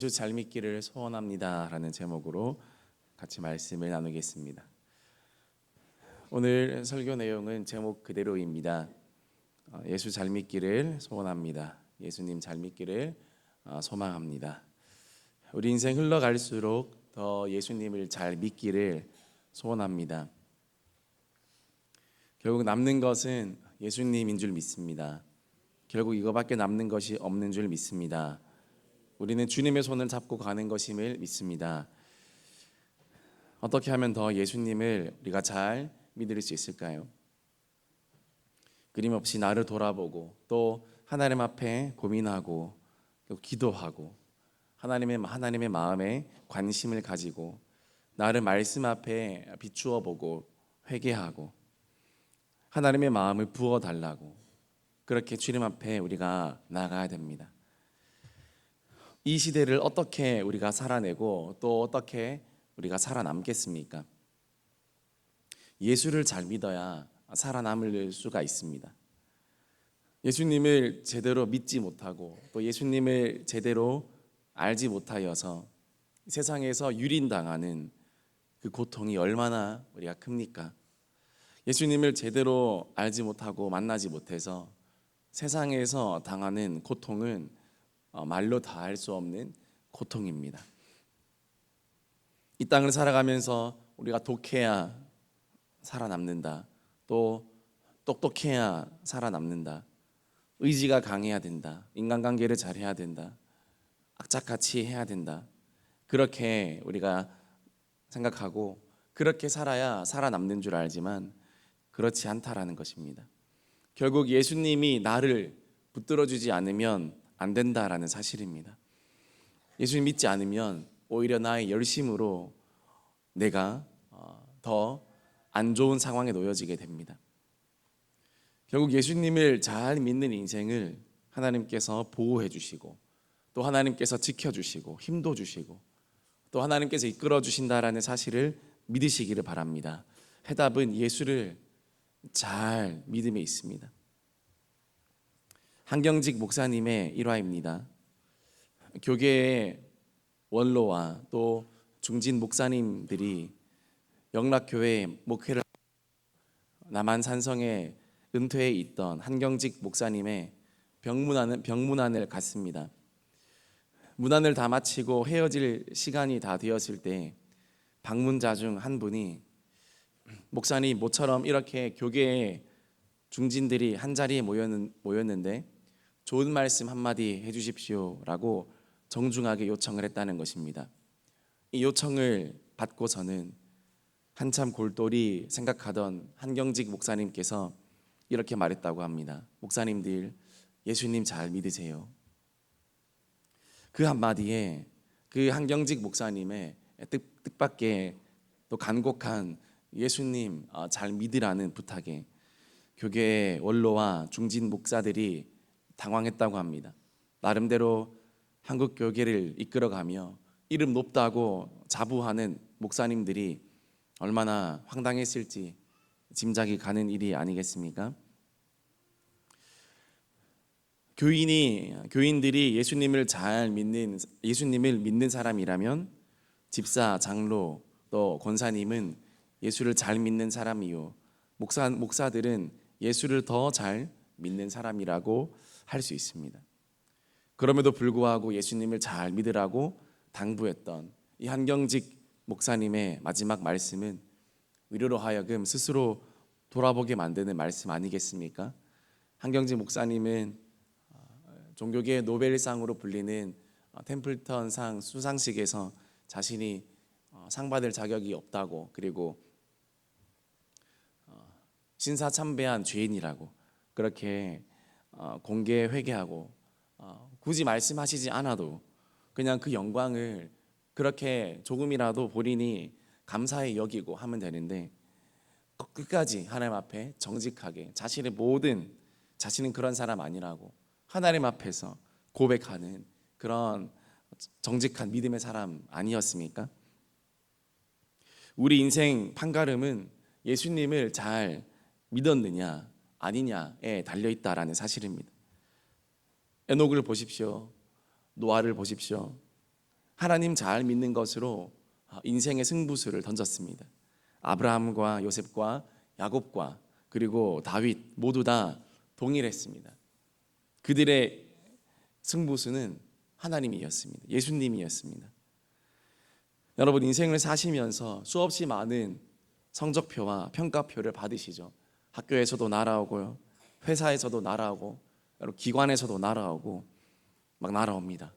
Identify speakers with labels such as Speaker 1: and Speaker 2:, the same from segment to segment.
Speaker 1: 예수 잘 믿기를 소원합니다 라는 제목으로 같이 말씀을 나누겠습니다. 오늘 설교 내용은 제목 그대로입니다. 예수 잘 믿기를 소원합니다. 예수님 잘 믿기를 소망합니다. 우리 인생 흘러갈수록 더 예수님을 잘 믿기를 소원합니다. 결국 남는 것은 예수님인 줄 믿습니다. 결국 이거밖에 남는 것이 없는 줄 믿습니다. 우리는 주님의 손을 잡고 가는 것임을 믿습니다. 어떻게 하면 더 예수님을 우리가 잘 믿을 수 있을까요? 끊임없이 나를 돌아보고 또 하나님 앞에 고민하고 또 기도하고 하나님의 마음에 관심을 가지고 나를 말씀 앞에 비추어 보고 회개하고 하나님의 마음을 부어 달라고 그렇게 주님 앞에 우리가 나가야 됩니다. 이 시대를 어떻게 우리가 살아내고 또 어떻게 우리가 살아남겠습니까? 예수를 잘 믿어야 살아남을 수가 있습니다. 예수님을 제대로 믿지 못하고 또 예수님을 제대로 알지 못하여서 세상에서 유린당하는 그 고통이 얼마나 우리가 큽니까? 예수님을 제대로 알지 못하고 만나지 못해서 세상에서 당하는 고통은 말로 다 할 수 없는 고통입니다. 이 땅을 살아가면서 우리가 독해야 살아남는다. 또 똑똑해야 살아남는다. 의지가 강해야 된다. 인간관계를 잘해야 된다. 악착같이 해야 된다. 그렇게 우리가 생각하고 그렇게 살아야 살아남는 줄 알지만 그렇지 않다라는 것입니다. 결국 예수님이 나를 붙들어주지 않으면 안 된다라는 사실입니다. 예수님 믿지 않으면 오히려 나의 열심으로 내가 더 안 좋은 상황에 놓여지게 됩니다. 결국 예수님을 잘 믿는 인생을 하나님께서 보호해 주시고 또 하나님께서 지켜주시고 힘도 주시고 또 하나님께서 이끌어 주신다라는 사실을 믿으시기를 바랍니다. 해답은 예수를 잘 믿음에 있습니다. 한경직 목사님의 일화입니다. 교계의 원로와 또 중진 목사님들이 영락교회 목회를 남한 산성에 은퇴해 있던 한경직 목사님의 병문안을 갔습니다. 문안을 다 마치고 헤어질 시간이 다 되었을 때 방문자 중 한 분이 목사님 모처럼 이렇게 교계의 중진들이 한 자리에 모였는데 좋은 말씀 한마디 해주십시오라고 정중하게 요청을 했다는 것입니다. 이 요청을 받고서는 한참 골똘히 생각하던 한경직 목사님께서 이렇게 말했다고 합니다. 목사님들 예수님 잘 믿으세요. 그 한마디에 그 한경직 목사님의 뜻밖의 또 간곡한 예수님 잘 믿으라는 부탁에 교계의 원로와 중진 목사들이 당황했다고 합니다. 나름대로 한국 교계를 이끌어가며 이름 높다고 자부하는 목사님들이 얼마나 황당했을지 짐작이 가는 일이 아니겠습니까? 교인들이 예수님을 믿는 사람이라면 집사, 장로, 또 권사님은 예수를 잘 믿는 사람이요 목사들은 예수를 더 잘 믿는 사람이라고 할 수 있습니다. 그럼에도 불구하고 예수님을 잘 믿으라고 당부했던 이 한경직 목사님의 마지막 말씀은 우리로 하여금 스스로 돌아보게 만드는 말씀 아니겠습니까? 한경직 목사님은 종교계의 노벨상으로 불리는 템플턴상 수상식에서 자신이 상 받을 자격이 없다고 그리고 신사참배한 죄인이라고 그렇게 공개 회개하고 굳이 말씀하시지 않아도 그냥 그 영광을 그렇게 조금이라도 본인이 감사히 여기고 하면 되는데 끝까지 하나님 앞에 정직하게 자신은 그런 사람 아니라고 하나님 앞에서 고백하는 그런 정직한 믿음의 사람 아니었습니까? 우리 인생 판가름은 예수님을 잘 믿었느냐 아니냐에 달려있다라는 사실입니다. 에녹을 보십시오. 노아를 보십시오. 하나님 잘 믿는 것으로 인생의 승부수를 던졌습니다. 아브라함과 요셉과 야곱과 그리고 다윗 모두 다 동일했습니다. 그들의 승부수는 하나님이었습니다. 예수님이었습니다. 여러분, 인생을 사시면서 수없이 많은 성적표와 평가표를 받으시죠. 학교에서도 날아오고요, 회사에서도 날아오고, 여러분 기관에서도 날아오고 막 날아옵니다.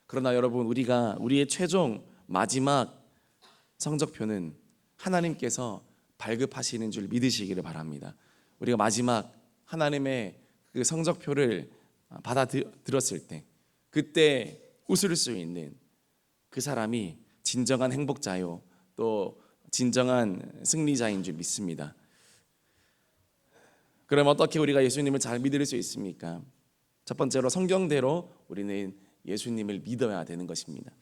Speaker 1: 그러나 여러분, 우리의 최종 마지막 성적표는 하나님께서 발급하시는 줄 믿으시기를 바랍니다. 우리가 마지막 하나님의 그 성적표를 받아들었을 때, 그때 웃을 수 있는 그 사람이 진정한 행복자요, 또 진정한 승리자인 줄 믿습니다. 그럼 어떻게 우리가 예수님을 잘 믿을 수 있습니까? 첫 번째로 성경대로 우리는 예수님을 믿어야 되는 것입니다.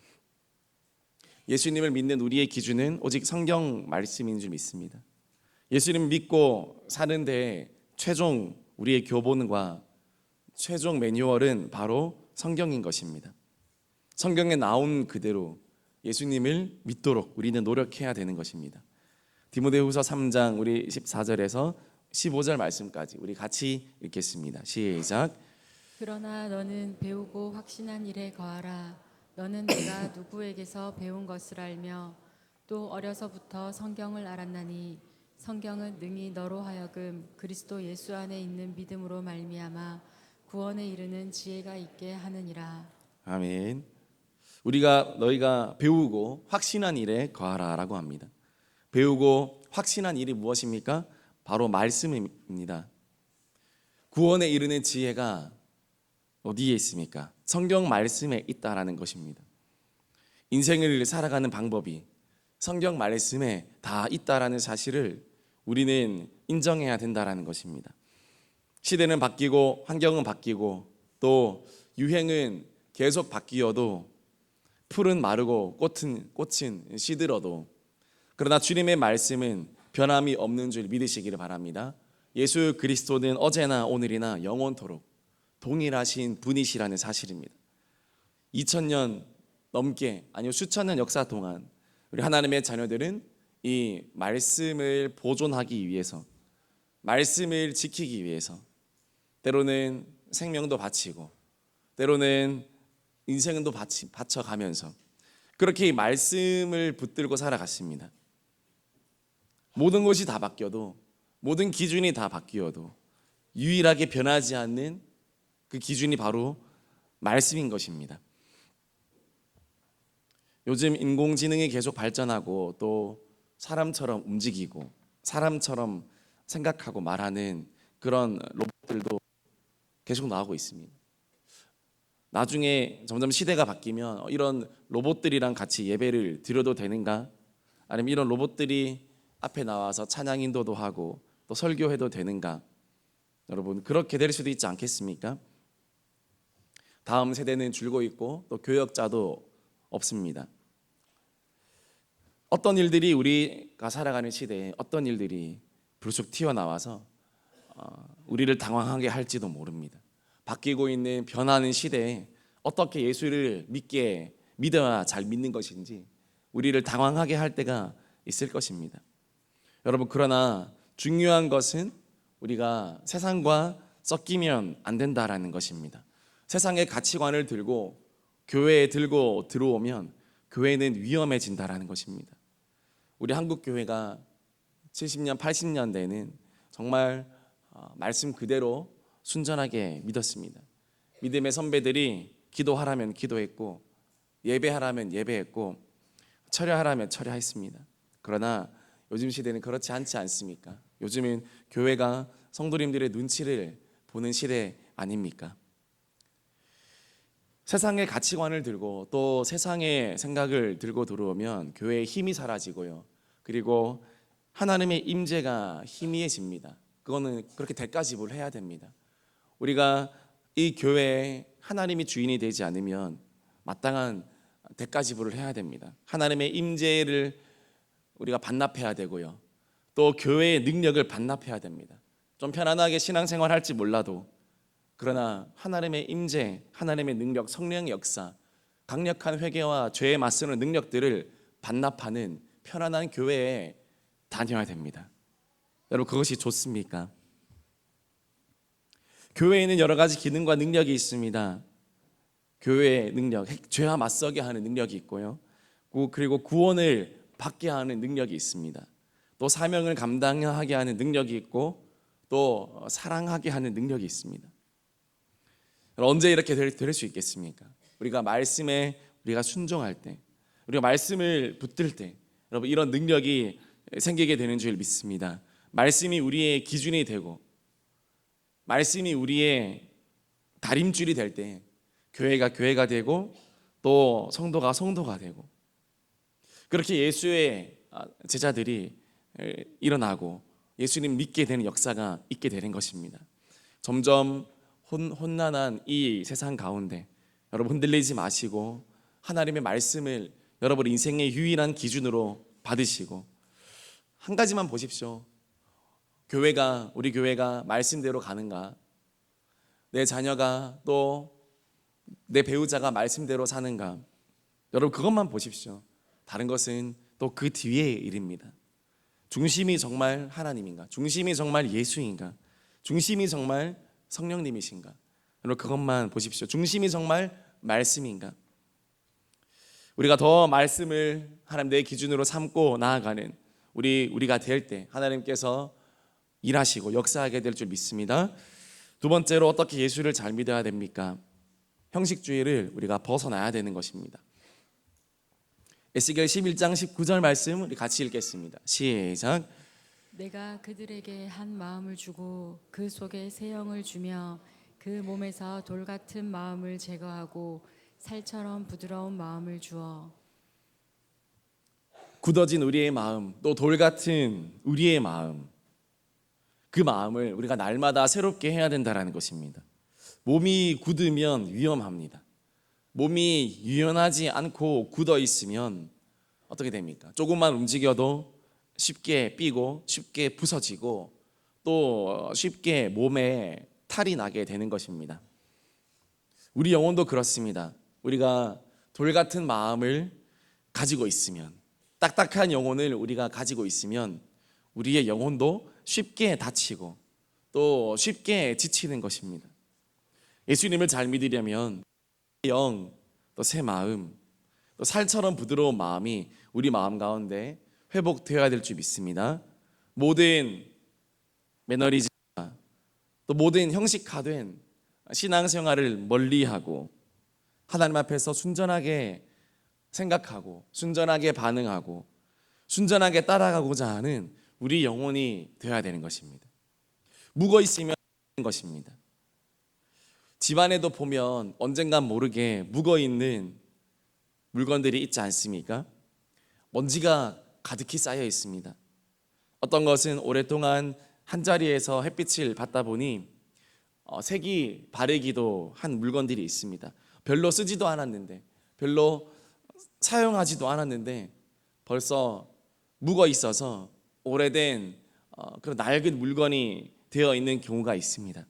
Speaker 1: 예수님을 믿는 우리의 기준은 오직 성경 말씀인 줄 믿습니다. 예수님 믿고 사는데 최종 우리의 교본과 최종 매뉴얼은 바로 성경인 것입니다. 성경에 나온 그대로 예수님을 믿도록 우리는 노력해야 되는 것입니다. 디모데후서 3장 우리 14절에서 15절 말씀까지 우리 같이 읽겠습니다. 시작.
Speaker 2: 그러나 너는 배우고 확신한 일에 거하라. 너는 내가 누구에게서 배운 것을 알며 또 어려서부터 성경을 알았나니 성경은 능히 너로 하여금 그리스도 예수 안에 있는 믿음으로 말미암아 구원에 이르는 지혜가 있게 하느니라.
Speaker 1: 아멘. 너희가 배우고 확신한 일에 거하라라고 합니다. 배우고 확신한 일이 무엇입니까? 바로 말씀입니다. 구원에 이르는 지혜가 어디에 있습니까? 성경 말씀에 있다라는 것입니다. 인생을 살아가는 방법이 성경 말씀에 다 있다라는 사실을 우리는 인정해야 된다라는 것입니다. 시대는 바뀌고 환경은 바뀌고 또 유행은 계속 바뀌어도 풀은 마르고 꽃은 시들어도, 그러나 주님의 말씀은 변함이 없는 줄 믿으시기를 바랍니다. 예수 그리스도는 어제나 오늘이나 영원토록 동일하신 분이시라는 사실입니다. 2000년 넘게, 아니요 수천 년 역사 동안 우리 하나님의 자녀들은 이 말씀을 보존하기 위해서, 말씀을 지키기 위해서 때로는 생명도 바치고 때로는 인생도 바쳐가면서 그렇게 이 말씀을 붙들고 살아갔습니다. 모든 것이 다 바뀌어도, 모든 기준이 다 바뀌어도 유일하게 변하지 않는 그 기준이 바로 말씀인 것입니다. 요즘 인공지능이 계속 발전하고 또 사람처럼 움직이고 사람처럼 생각하고 말하는 그런 로봇들도 계속 나오고 있습니다. 나중에 점점 시대가 바뀌면 이런 로봇들이랑 같이 예배를 드려도 되는가? 아니면 이런 로봇들이 앞에 나와서 찬양 인도도 하고 또 설교해도 되는가? 여러분, 그렇게 될 수도 있지 않겠습니까? 다음 세대는 줄고 있고 또 교역자도 없습니다. 어떤 일들이 우리가 살아가는 시대에 어떤 일들이 불쑥 튀어나와서 우리를 당황하게 할지도 모릅니다. 바뀌고 있는 변하는 시대에 어떻게 예수를 믿어야 잘 믿는 것인지 우리를 당황하게 할 때가 있을 것입니다. 여러분, 그러나 중요한 것은 우리가 세상과 섞이면 안 된다라는 것입니다. 세상의 가치관을 들고 교회에 들고 들어오면 교회는 위험해진다라는 것입니다. 우리 한국 교회가 70년, 80년대에는 정말 말씀 그대로 순전하게 믿었습니다. 믿음의 선배들이 기도하라면 기도했고 예배하라면 예배했고 철야하라면 철야했습니다. 그러나 요즘 시대는 그렇지 않지 않습니까? 요즘은 교회가 성도님들의 눈치를 보는 시대 아닙니까? 세상의 가치관을 들고 또 세상의 생각을 들고 들어오면 교회의 힘이 사라지고요. 그리고 하나님의 임재가 희미해집니다. 그거는 그렇게 대가 지불해야 됩니다. 우리가 이 교회에 하나님이 주인이 되지 않으면 마땅한 대가 지불을 해야 됩니다. 하나님의 임재를 우리가 반납해야 되고요. 또 교회의 능력을 반납해야 됩니다. 좀 편안하게 신앙생활 할지 몰라도 그러나 하나님의 임재, 하나님의 능력, 성령의 역사, 강력한 회개와 죄에 맞서는 능력들을 반납하는 편안한 교회에 다녀야 됩니다. 여러분, 그것이 좋습니까? 교회에는 여러 가지 기능과 능력이 있습니다. 교회의 능력, 죄와 맞서게 하는 능력이 있고요. 그리고 구원을 받게 하는 능력이 있습니다. 또 사명을 감당하게 하는 능력이 있고, 또 사랑하게 하는 능력이 있습니다. 언제 이렇게 될 수 있겠습니까? 우리가 말씀에 우리가 순종할 때, 우리가 말씀을 붙들 때, 여러분, 이런 능력이 생기게 되는 줄 믿습니다. 말씀이 우리의 기준이 되고, 말씀이 우리의 다림줄이 될 때, 교회가 되고, 또 성도가 되고, 그렇게 예수의 제자들이 일어나고 예수님 믿게 되는 역사가 있게 되는 것입니다. 점점 혼란한 이 세상 가운데 여러분, 흔들리지 마시고 하나님의 말씀을 여러분 인생의 유일한 기준으로 받으시고, 한 가지만 보십시오. 우리 교회가 말씀대로 가는가? 내 자녀가 또 내 배우자가 말씀대로 사는가? 여러분, 그것만 보십시오. 다른 것은 또 그 뒤의 일입니다. 중심이 정말 하나님인가? 중심이 정말 예수인가? 중심이 정말 성령님이신가? 여러분, 그것만 보십시오. 중심이 정말 말씀인가? 우리가 더 말씀을 하나님 내 기준으로 삼고 나아가는 우리가 될 때 하나님께서 일하시고 역사하게 될 줄 믿습니다. 두 번째로, 어떻게 예수를 잘 믿어야 됩니까? 형식주의를 우리가 벗어나야 되는 것입니다. 에스겔 11장 19절 말씀 우리 같이 읽겠습니다. 시작.
Speaker 2: 내가 그들에게 한 마음을 주고 그 속에 새 영을 주며 그 몸에서 돌 같은 마음을 제거하고 살처럼 부드러운 마음을 주어.
Speaker 1: 굳어진 우리의 마음, 또 돌 같은 우리의 마음, 그 마음을 우리가 날마다 새롭게 해야 된다는 것입니다. 몸이 굳으면 위험합니다. 몸이 유연하지 않고 굳어 있으면 어떻게 됩니까? 조금만 움직여도 쉽게 삐고 쉽게 부서지고 또 쉽게 몸에 탈이 나게 되는 것입니다. 우리 영혼도 그렇습니다. 우리가 돌 같은 마음을 가지고 있으면, 딱딱한 영혼을 우리가 가지고 있으면 우리의 영혼도 쉽게 다치고 또 쉽게 지치는 것입니다. 예수님을 잘 믿으려면 영, 또 새 마음, 또 살처럼 부드러운 마음이 우리 마음 가운데 회복되어야 될 줄 믿습니다. 모든 매너리즘과 또 모든 형식화된 신앙생활을 멀리하고 하나님 앞에서 순전하게 생각하고 순전하게 반응하고 순전하게 따라가고자 하는 우리 영혼이 되어야 되는 것입니다. 묵어 있으면 되는 것입니다. 집안에도 보면 언젠간 모르게 묵어 있는 물건들이 있지 않습니까? 먼지가 가득히 쌓여 있습니다. 어떤 것은 오랫동안 한 자리에서 햇빛을 받다 보니 색이 바래기도 한 물건들이 있습니다. 별로 쓰지도 않았는데, 별로 사용하지도 않았는데 벌써 묵어 있어서 오래된 그런 낡은 물건이 되어 있는 경우가 있습니다.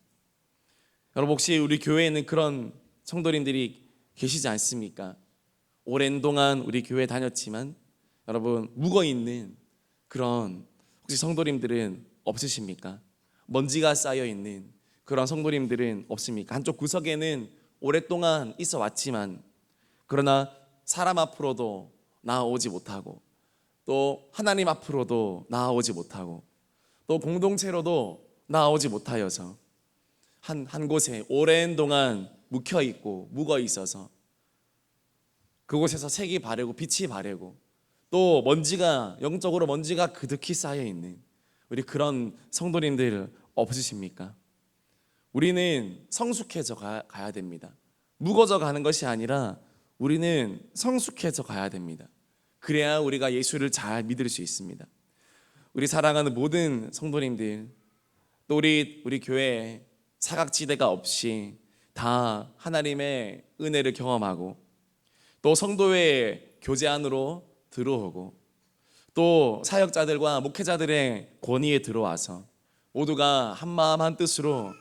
Speaker 1: 여러분, 혹시 우리 교회에는 그런 성도님들이 계시지 않습니까? 오랜 동안 우리 교회 다녔지만 여러분, 묵어 있는 그런 혹시 성도님들은 없으십니까? 먼지가 쌓여 있는 그런 성도님들은 없습니까? 한쪽 구석에는 오랫동안 있어 왔지만 그러나 사람 앞으로도 나아오지 못하고 또 하나님 앞으로도 나아오지 못하고 또 공동체로도 나아오지 못하여서 한 곳에 오랜 동안 묵혀 있고 묵어 있어서 그곳에서 색이 바래고 빛이 바래고 또 영적으로 먼지가 그득히 쌓여 있는 우리 그런 성도님들 없으십니까? 우리는 성숙해져 가야 됩니다. 묵어져 가는 것이 아니라 우리는 성숙해져 가야 됩니다. 그래야 우리가 예수를 잘 믿을 수 있습니다. 우리 사랑하는 모든 성도님들, 또 우리 교회에 사각지대가 없이 다 하나님의 은혜를 경험하고 또 성도의 교제 안으로 들어오고 또 사역자들과 목회자들의 권위에 들어와서 모두가 한마음 한뜻으로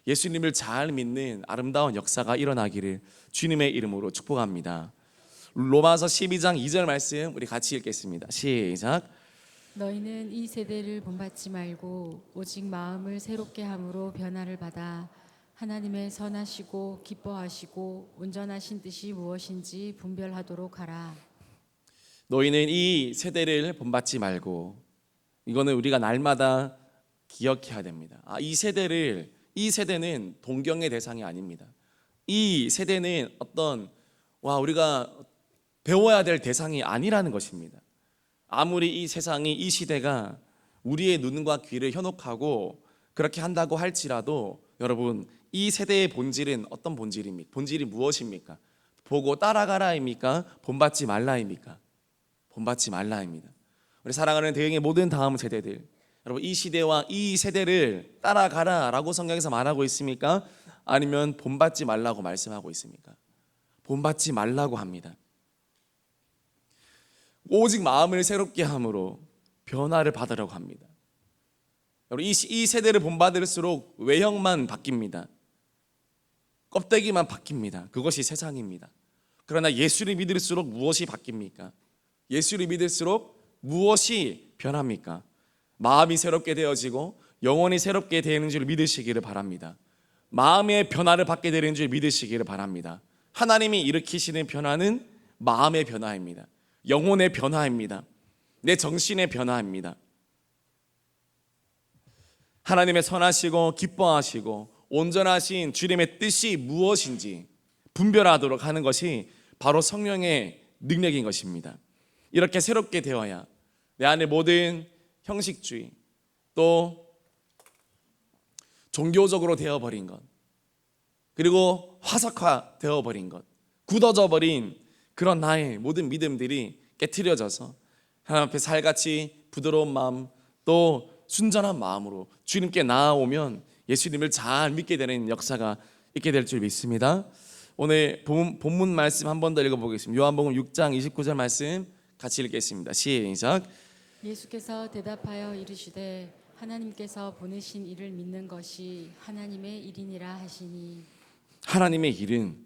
Speaker 1: 예수님을 잘 믿는 아름다운 역사가 일어나기를 주님의 이름으로 축복합니다. 로마서 12장 2절 말씀 우리 같이 읽겠습니다. 시작.
Speaker 2: 너희는 이 세대를 본받지 말고 오직 마음을 새롭게 함으로 변화를 받아 하나님의 선하시고 기뻐하시고 온전하신 뜻이 무엇인지 분별하도록 하라.
Speaker 1: 너희는 이 세대를 본받지 말고, 이거는 우리가 날마다 기억해야 됩니다. 이 세대는 동경의 대상이 아닙니다. 이 세대는 우리가 배워야 될 대상이 아니라는 것입니다. 아무리 이 세상이, 이 시대가 우리의 눈과 귀를 현혹하고 그렇게 한다고 할지라도, 여러분, 이 세대의 본질은 어떤 본질입니까? 본질이 무엇입니까? 보고 따라가라입니까? 본받지 말라입니까? 본받지 말라입니다. 우리 사랑하는 대흥의 모든 다음 세대들, 여러분, 이 시대와 이 세대를 따라가라라고 성경에서 말하고 있습니까? 아니면 본받지 말라고 말씀하고 있습니까? 본받지 말라고 합니다. 오직 마음을 새롭게 함으로 변화를 받으려고 합니다. 여러분, 이 세대를 본받을수록 외형만 바뀝니다. 껍데기만 바뀝니다. 그것이 세상입니다. 그러나 예수를 믿을수록 무엇이 바뀝니까? 예수를 믿을수록 무엇이 변합니까? 마음이 새롭게 되어지고 영혼이 새롭게 되는 줄 믿으시기를 바랍니다. 마음의 변화를 받게 되는 줄 믿으시기를 바랍니다. 하나님이 일으키시는 변화는 마음의 변화입니다. 영혼의 변화입니다. 내 정신의 변화입니다. 하나님의 선하시고 기뻐하시고 온전하신 주님의 뜻이 무엇인지 분별하도록 하는 것이 바로 성령의 능력인 것입니다. 이렇게 새롭게 되어야 내 안에 모든 형식주의, 또 종교적으로 되어버린 것, 그리고 화석화 되어버린 것, 굳어져 버린 그런 나의 모든 믿음들이 깨트려져서 하나님 앞에 살같이 부드러운 마음, 또 순전한 마음으로 주님께 나아오면 예수님을 잘 믿게 되는 역사가 있게 될 줄 믿습니다. 오늘 본문 말씀 한 번 더 읽어보겠습니다. 요한복음 6장 29절 말씀 같이 읽겠습니다. 시작.
Speaker 2: 예수께서 대답하여 이르시되 하나님께서 보내신 이를 믿는 것이 하나님의 일이니라 하시니.
Speaker 1: 하나님의 일은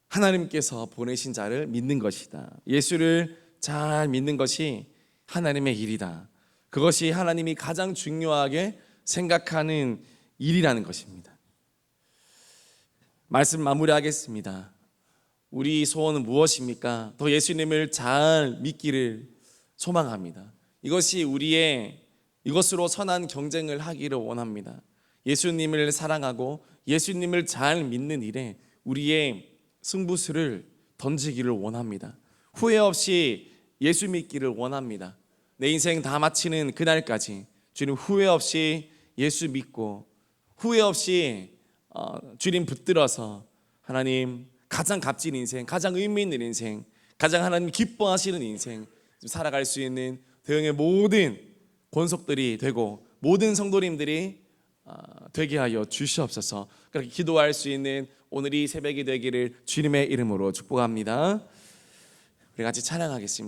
Speaker 1: 하나님께서 보내신 자를 믿는 것이다. 예수를 잘 믿는 것이 하나님의 일이다. 그것이 하나님이 가장 중요하게 생각하는 일이라는 것입니다. 말씀 마무리하겠습니다. 우리 소원은 무엇입니까? 더 예수님을 잘 믿기를 소망합니다. 이것으로 선한 경쟁을 하기를 원합니다. 예수님을 사랑하고 예수님을 잘 믿는 일에 우리의 승부수를 던지기를 원합니다. 후회 없이 예수 믿기를 원합니다. 내 인생 다 마치는 그날까지 주님 후회 없이 예수 믿고, 후회 없이 주님 붙들어서 하나님 가장 값진 인생, 가장 의미 있는 인생, 가장 하나님 기뻐하시는 인생 살아갈 수 있는 대흥의 모든 권속들이 되고 모든 성도님들이 되게 하여 주시옵소서. 그렇게 기도할 수 있는 오늘이 새벽이 되기를 주님의 이름으로 축복합니다. 우리 같이 찬양하겠습니다.